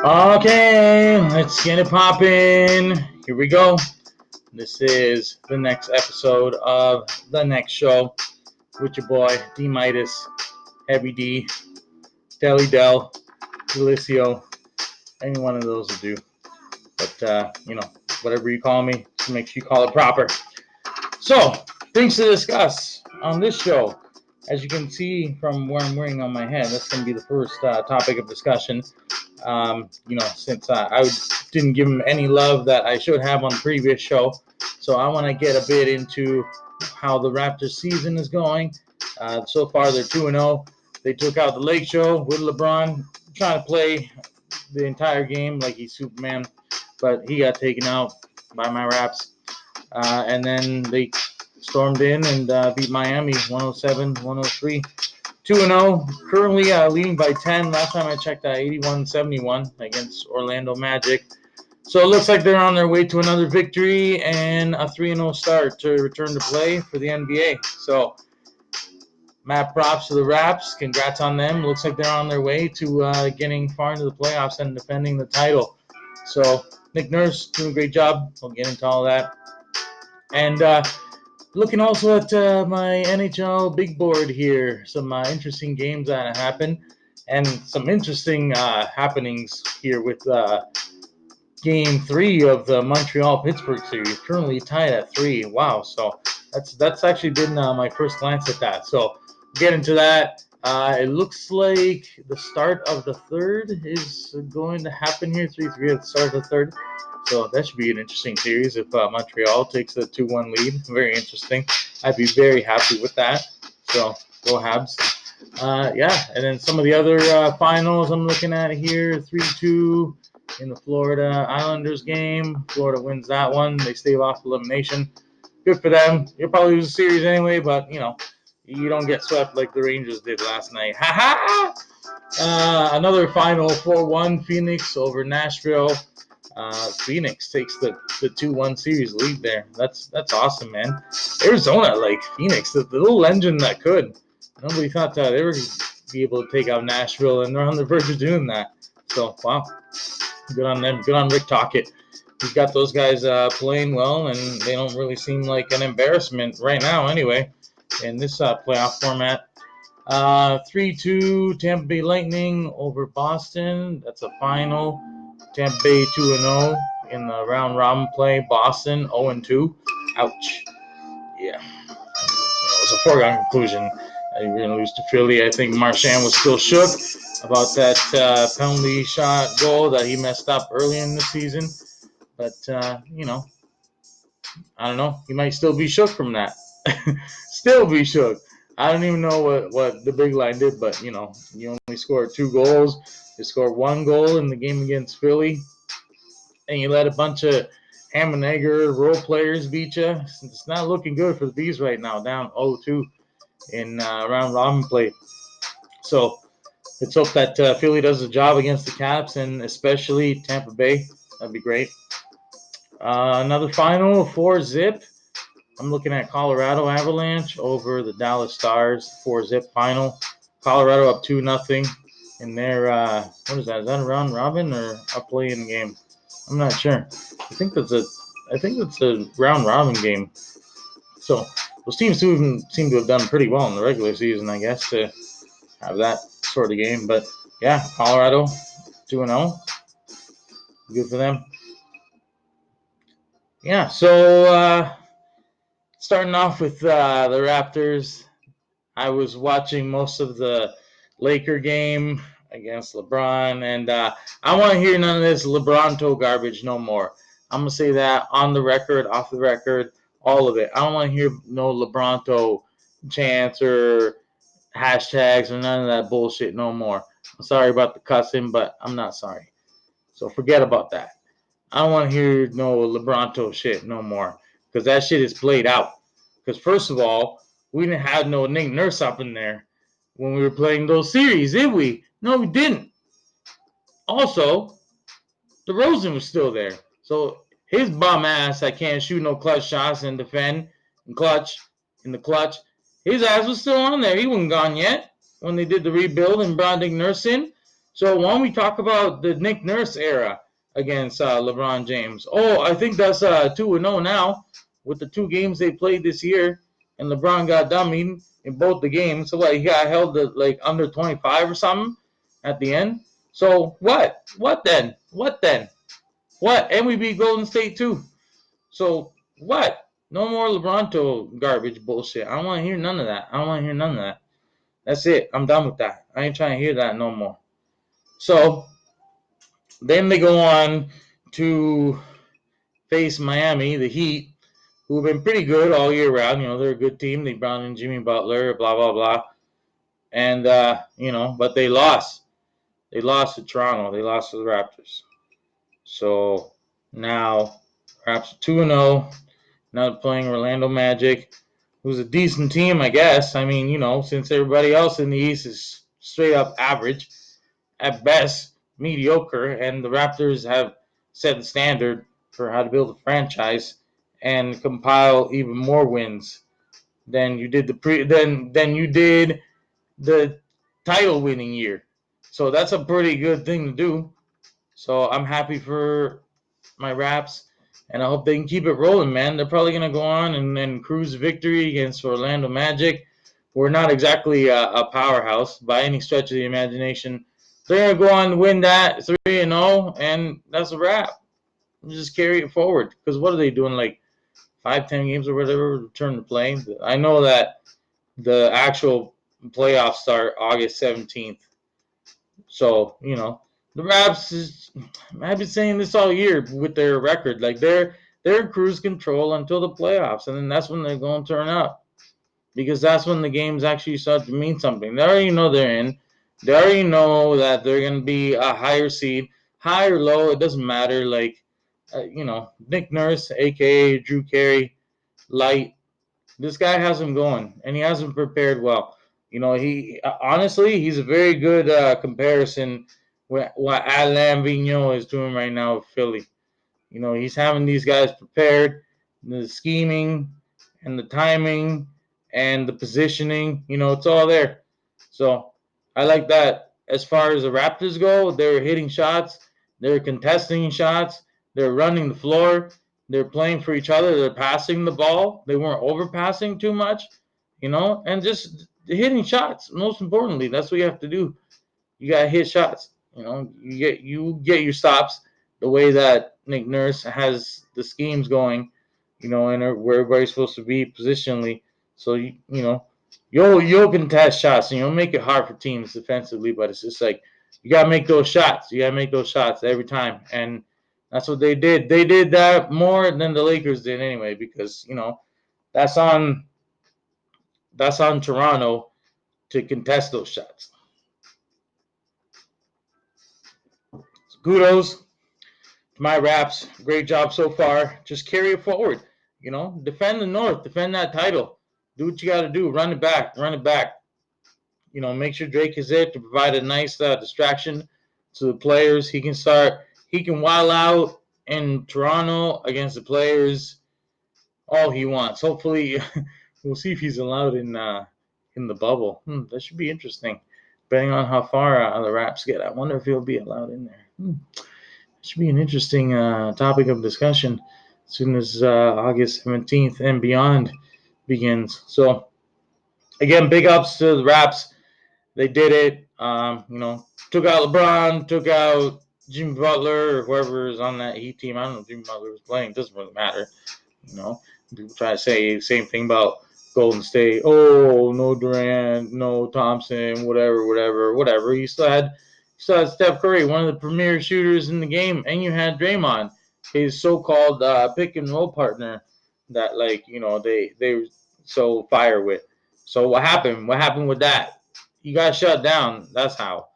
Okay, let's get it poppin'. Here we go. This is the next episode of the next show with your boy D Midas, Heavy D, Deli Del, Delicio. Any one of those will do. But whatever you call me, just make sure you call it proper. So, things to discuss on this show. As you can see from where I'm wearing on my head, that's going to be the first topic of discussion. Since I didn't give him any love that I should have on the previous show. So I want to get a bit into how the Raptors season is going. So far, they're 2-0. They took out the Lake Show with LeBron, trying to play the entire game like he's Superman, but he got taken out by my Raps. And then they stormed in and beat Miami 107-103. 2-0, currently leading by 10. Last time I checked, 81-71 against Orlando Magic. So it looks like they're on their way to another victory and a 3-0 start to return to play for the NBA. So mad props to the Raps. Congrats on them. Looks like they're on their way to getting far into the playoffs and defending the title. So Nick Nurse doing a great job. We'll get into all that. And looking also at my NHL big board here, some interesting games that happened, and some interesting happenings here with Game 3 of the Montreal-Pittsburgh series, currently tied at 3. Wow, so that's actually been my first glance at that. So we'll get into that. It looks like the start of the third is going to happen here, 3-3 at the start of the third. So that should be an interesting series if Montreal takes a 2-1 lead. Very interesting. I'd be very happy with that. So go Habs. And then some of the other finals I'm looking at here, 3-2 in the Florida Islanders game. Florida wins that one. They stave off elimination. Good for them. You'll probably lose the series anyway, but, you don't get swept like the Rangers did last night. Ha ha! Another final 4-1 Phoenix over Nashville. Phoenix takes the 2-1 series lead there. That's awesome, man. Arizona, like Phoenix, the little engine that could. Nobody thought that they were going to be able to take out Nashville, and they're on the verge of doing that. So, wow. Good on them. Good on Rick Tocchet. He's got those guys playing well, and they don't really seem like an embarrassment right now anyway in this playoff format. 3-2 Tampa Bay Lightning over Boston. That's a final. Tampa Bay 2-0 in the round robin play. Boston 0-2. Ouch. Yeah. It was a foregone conclusion. You're going to lose to Philly. I think Marchand was still shook about that penalty shot goal that he messed up early in the season. But, I don't know. He might still be shook from that. Still be shook. I don't even know what the big line did, but, you only scored 2 goals. You scored 1 goal in the game against Philly, and you let a bunch of ham and egger role players beat you. It's not looking good for the Bees right now, down 0-2 in round robin play. So let's hope that Philly does a job against the Caps, and especially Tampa Bay. That'd be great. Another final, 4-zip. I'm looking at Colorado Avalanche over the Dallas Stars, 4-zip final. Colorado up 2-0 in their, what is that? Is that a round robin or a play-in game? I'm not sure. I think that's a round robin game. So those teams seem to have done pretty well in the regular season, I guess, to have that sort of game. But yeah, Colorado 2-0. Good for them. Yeah, so starting off with the Raptors, I was watching most of the Laker game against LeBron, and I want to hear none of this LeBronto garbage no more. I'm going to say that on the record, off the record, all of it. I don't want to hear no LeBronto chants or hashtags or none of that bullshit no more. I'm sorry about the cussing, but I'm not sorry. So forget about that. I don't want to hear no LeBronto shit no more because that shit is played out. Because first of all, we didn't have no Nick Nurse up in there when we were playing those series, did we? No, we didn't. Also, DeRozan was still there. So his bum ass that can't shoot no clutch shots and defend and clutch in the clutch, his ass was still on there. He wasn't gone yet when they did the rebuild and brought Nick Nurse in. So why don't we talk about the Nick Nurse era against LeBron James? Oh, I think that's 2-0 now with the 2 games they played this year, and LeBron got dummied in both the games. So what, he got held to like under 25 or something at the end. So what? What then? What then? What? And we beat Golden State too. So what? No more LeBronto garbage bullshit. I don't want to hear none of that. I don't want to hear none of that. That's it. I'm done with that. I ain't trying to hear that no more. So then they go on to face Miami, the Heat, who have been pretty good all year round. They're a good team. They brought in Jimmy Butler, blah, blah, blah. And, but they lost. They lost to Toronto. They lost to the Raptors. So now Raps 2-0. Now they're playing Orlando Magic, who's a decent team, I guess. I mean, since everybody else in the East is straight up average, at best mediocre, and the Raptors have set the standard for how to build a franchise and compile even more wins than you did than you did the title winning year. So that's a pretty good thing to do. So I'm happy for my Raps, and I hope they can keep it rolling, man. They're probably going to go on and cruise victory against Orlando Magic. We're not exactly a powerhouse by any stretch of the imagination. They're going to go on to win that 3-0, and that's a wrap. Just carry it forward. Because what are they doing, like 5-10 games or whatever, return to play? I know that the actual playoffs start August 17th. So, the Raps I've been saying this all year with their record. Like they're in cruise control until the playoffs, and then that's when they're going to turn up. Because that's when the games actually start to mean something. They already know they're in. They already know that they're going to be a higher seed. High or low, it doesn't matter. Like, Nick Nurse, a.k.a. Drew Carey, light. This guy has him going, and he has him prepared well. He honestly, he's a very good comparison with what Alain Vigneault is doing right now with Philly. He's having these guys prepared, the scheming and the timing and the positioning. It's all there. So I like that. As far as the Raptors go, they're hitting shots, they're contesting shots, they're running the floor, they're playing for each other, they're passing the ball. They weren't overpassing too much, and just hitting shots. Most importantly, that's what you have to do. You gotta hit shots. You get your stops the way that Nick Nurse has the schemes going, and where everybody's supposed to be positionally. So you'll contest shots and you'll make it hard for teams defensively, but it's just like you gotta make those shots. You gotta make those shots every time, and that's what they did. They did that more than the Lakers did anyway, because that's on Toronto to contest those shots. So kudos to my Raps. Great job so far. Just carry it forward. Defend the North. Defend that title. Do what you got to do. Run it back. Run it back. Make sure Drake is there to provide a nice distraction to the players. He can wild out in Toronto against the players all he wants. Hopefully, we'll see if he's allowed in the bubble. That should be interesting. Depending on how far the Raps get, I wonder if he'll be allowed in there. Should be an interesting topic of discussion as soon as August 17th and beyond begins. So, again, big ups to the Raps. They did it. Took out LeBron, took out Jimmy Butler, or whoever is on that Heat team. I don't know if Jimmy Butler was playing. It doesn't really matter. People try to say the same thing about Golden State. Oh, no Durant, no Thompson, whatever. You still had Steph Curry, one of the premier shooters in the game, and you had Draymond, his so-called pick and roll partner that they were so fire with. So what happened? What happened with that? You got shut down. That's how.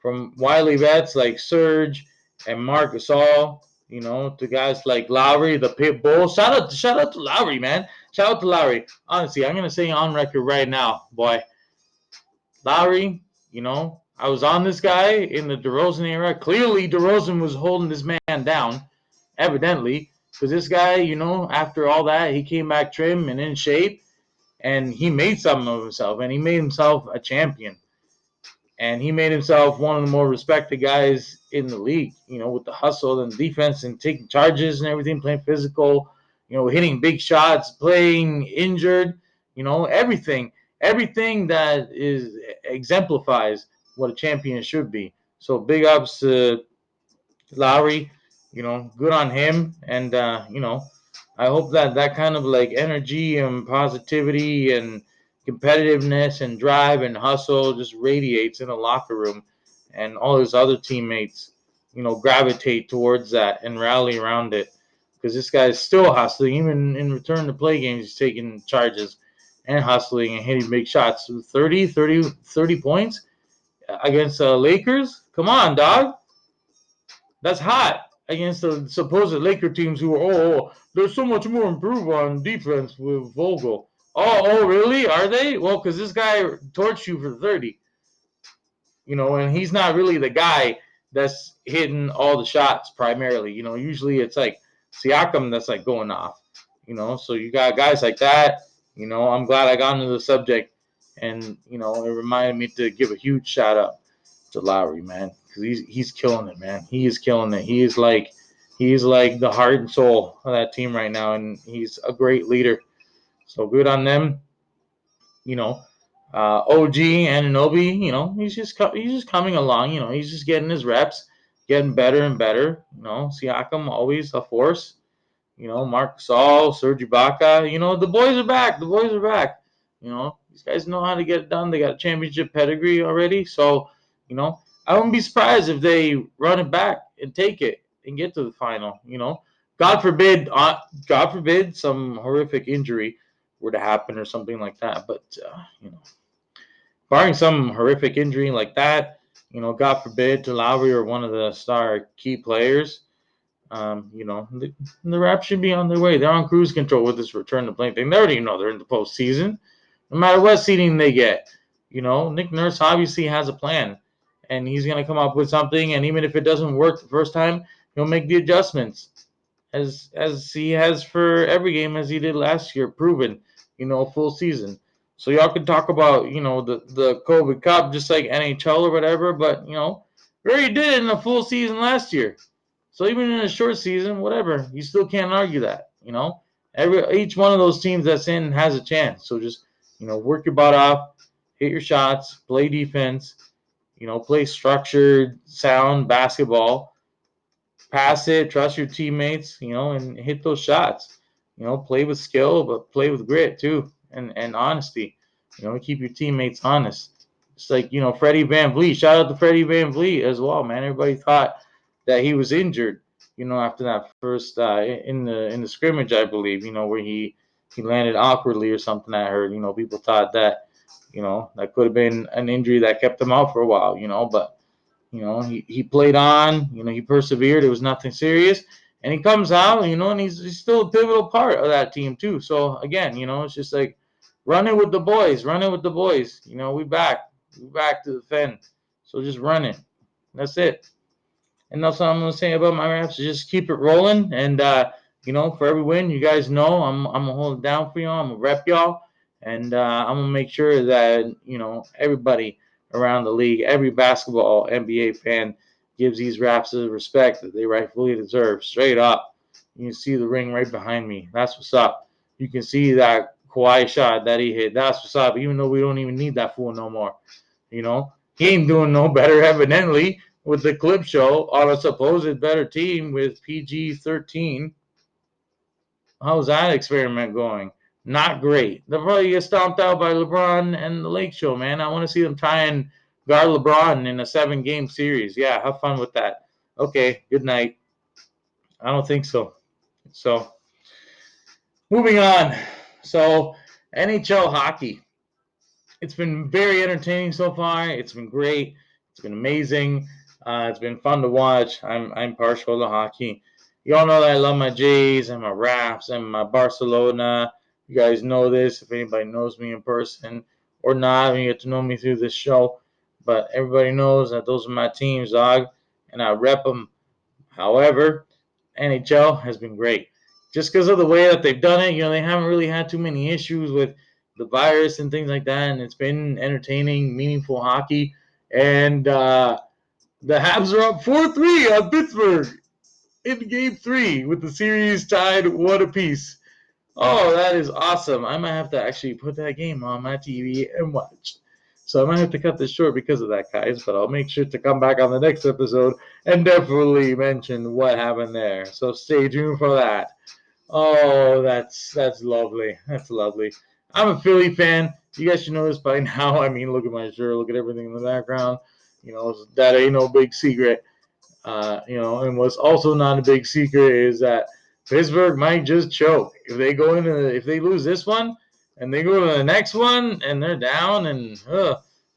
From wily vets like Serge and Marc Gasol, to guys like Lowry, the pit bull. Shout out to Lowry, man. Shout out to Lowry. Honestly, I'm gonna say on record right now, boy. Lowry, I was on this guy in the DeRozan era. Clearly, DeRozan was holding this man down, evidently, because this guy, after all that, he came back trim and in shape, and he made something of himself, and he made himself a champion. And he made himself one of the more respected guys in the league, with the hustle and defense and taking charges and everything, playing physical, hitting big shots, playing injured, everything. Everything that is exemplifies what a champion should be. So big ups to Lowry, good on him. And, I hope that that kind of like energy and positivity and competitiveness and drive and hustle just radiates in the locker room, and all his other teammates, gravitate towards that and rally around it. Because this guy is still hustling, even in return to play games, he's taking charges and hustling and hitting big shots. 30 points against the Lakers? Come on, dog. That's hot against the supposed Laker teams who are, there's so much more improve on defense with Vogel. Oh, really? Are they? Well, because this guy torched you for 30, and he's not really the guy that's hitting all the shots primarily. Usually it's like Siakam that's like going off, so you got guys like that. I'm glad I got into the subject, and, it reminded me to give a huge shout out to Lowry, man, because he's killing it, man. He is killing it. He is like the heart and soul of that team right now, and he's a great leader. So good on them. You know, OG Ananobi, he's just coming along. He's just getting his reps, getting better and better. Siakam always a force. Marc Gasol, Serge Ibaka. The boys are back. The boys are back. These guys know how to get it done. They got a championship pedigree already. So, I wouldn't be surprised if they run it back and take it and get to the final. God forbid, God forbid, some horrific injury were to happen or something like that. But barring some horrific injury like that, God forbid, to Lowry or one of the star key players, the Raps should be on their way. They're on cruise control with this return to play thing. They already know they're in the postseason, no matter what seeding they get. Nick Nurse obviously has a plan, and he's going to come up with something. And even if it doesn't work the first time, he'll make the adjustments, as he has for every game, as he did last year, proven, full season. So y'all can talk about, the COVID Cup just like NHL or whatever, but we already did it in a full season last year. So even in a short season, whatever, you still can't argue that. Each one of those teams that's in has a chance. So just work your butt off, hit your shots, play defense, play structured, sound basketball, pass it, trust your teammates, and hit those shots. Play with skill, but play with grit too, and honesty. Keep your teammates honest. It's like, Freddie Van Vliet. Shout out to Freddie Van Vliet as well, man. Everybody thought that he was injured, after that first in the scrimmage, I believe, where he landed awkwardly or something. I heard, people thought that, that could have been an injury that kept him out for a while, but he played on, he persevered. It was nothing serious. And he comes out, and he's still a pivotal part of that team, too. So, again, it's just like, run it with the boys. Run it with the boys. We back. We back to the Fen. So just run it. That's it. And that's what I'm going to say about my Raps. Just keep it rolling. And, for every win, you guys know I'm going to hold it down for y'all. I'm going to rep y'all. And I'm going to make sure that, everybody around the league, every basketball NBA fan gives these Raps the respect that they rightfully deserve. Straight up. You can see the ring right behind me. That's what's up. You can see that Kawhi shot that he hit. That's what's up. Even though we don't even need that fool no more. He ain't doing no better, evidently, with the clip show on a supposed better team with PG-13. How's that experiment going? Not great. They'll probably get stomped out by LeBron and the Lake Show, man. I want to see them try and guard LeBron in a 7-game series. Yeah, have fun with that. Okay, good night. I don't think so. So, moving on. So, NHL hockey. It's been very entertaining so far. It's been great. It's been amazing. It's been fun to watch. I'm partial to hockey. You all know that I love my Jays and my Raps and my Barcelona. You guys know this if anybody knows me in person or not. You get to know me through this show. But everybody knows that those are my teams, dog, and I rep them. However, NHL has been great. Just because of the way that they've done it, they haven't really had too many issues with the virus and things like that, and it's been entertaining, meaningful hockey. And the Habs are up 4-3 on Pittsburgh in Game 3 with the series tied 1 apiece. Oh, that is awesome. I might have to actually put that game on my TV and watch. So I might have to cut this short because of that, guys, but I'll make sure to come back on the next episode and definitely mention what happened there. So stay tuned for that. Oh, that's lovely. That's lovely. I'm a Philly fan. You guys should know this by now. I mean, look at my shirt. Look at everything in the background. That ain't no big secret. And what's also not a big secret is that Pittsburgh might just choke if they if they lose this one and they go to the next one and they're down and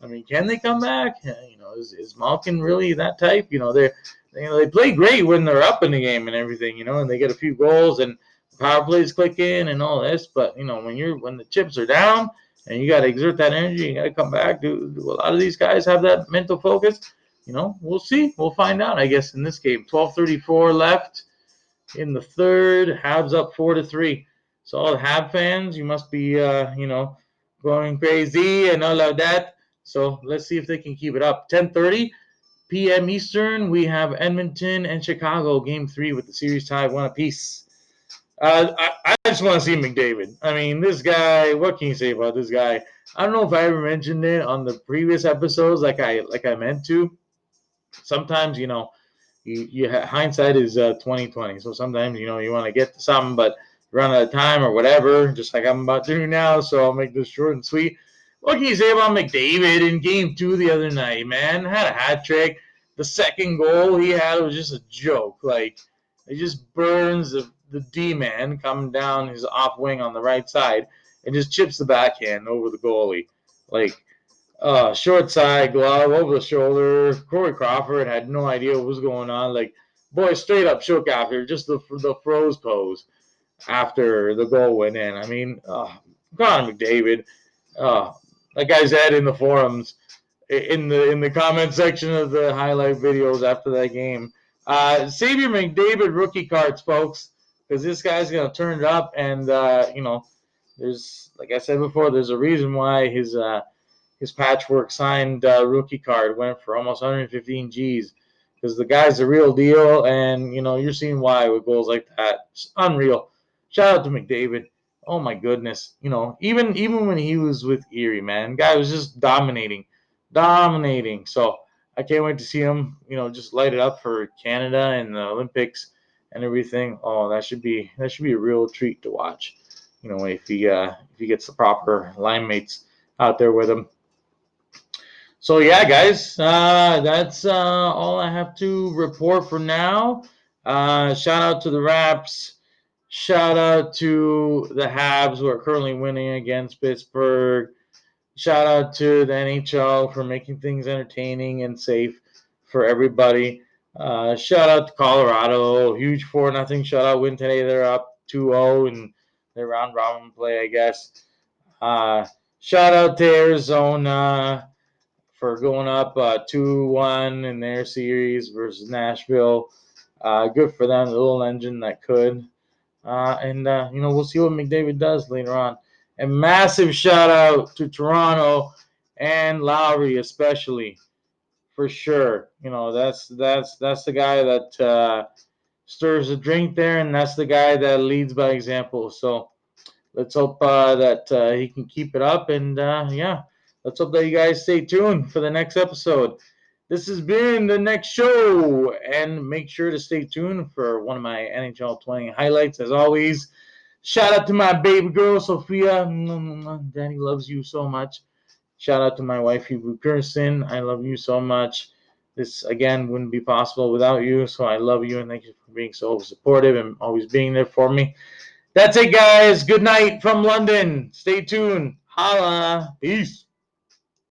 I mean, can they come back? Is Malkin really that type? They play great when they're up in the game and everything, and they get a few goals and power plays click in and all this. But when the chips are down and you got to exert that energy, you got to come back. Do a lot of these guys have that mental focus? We'll see. We'll find out, I guess, in this game. 12:34 left in the third. Habs up 4-3. So all the Hab fans, you must be, going crazy and all of that. So let's see if they can keep it up. 10:30 p.m. Eastern. We have Edmonton and Chicago, Game 3 with the series tied 1 apiece. I just want to see McDavid. I mean, this guy. What can you say about this guy? I don't know if I ever mentioned it on the previous episodes, like I meant to. Sometimes hindsight is 2020. So sometimes you want to get to something, but run out of time or whatever. Just like I'm about to do now. So I'll make this short and sweet. What can you say about McDavid in Game 2 the other night, man? Had a hat trick. The second goal he had was just a joke. Like, it just burns the D-man coming down his off wing on the right side and just chips the backhand over the goalie. Like, short side glove over the shoulder. Corey Crawford had no idea what was going on. Like, boy, straight up shook after just the froze pose after the goal went in. I mean, Connor McDavid. Like I said in the forums, in the comment section of the highlight videos after that game, save your McDavid rookie cards, folks, because this guy's gonna turn it up. And there's, like I said before, there's a reason why his patchwork signed rookie card went for almost 115 G's, because the guy's the real deal, and you're seeing why with goals like that. It's unreal. Shout out to McDavid. Oh my goodness. Even when he was with Erie, man, guy was just dominating. So I can't wait to see him, just light it up for Canada and the Olympics and everything. Oh, that should be a real treat to watch. If he gets the proper line mates out there with him. So yeah, guys, that's all I have to report for now. Shout out to the Raps. Shout out to the Habs, who are currently winning against Pittsburgh. Shout out to the NHL for making things entertaining and safe for everybody. Shout out to Colorado. Huge 4-0 shutout win today. They're up 2-0 in their round robin play, I guess. Shout out to Arizona for going up 2-1 in their series versus Nashville. Good for them, the little engine that could. And we'll see what McDavid does later on. And massive shout out to Toronto and Lowry, especially, for sure. That's the guy that stirs the drink there, and that's the guy that leads by example. So let's hope that he can keep it up. And yeah, let's hope that you guys stay tuned for the next episode. This has been the next show, and make sure to stay tuned for one of my NHL 20 highlights. As always, shout out to my baby girl, Sophia. Daddy loves you so much. Shout out to my wife, Hebrew Kirsten. I love you so much. This, again, wouldn't be possible without you, so I love you, and thank you for being so supportive and always being there for me. That's it, guys. Good night from London. Stay tuned. Holla. Peace.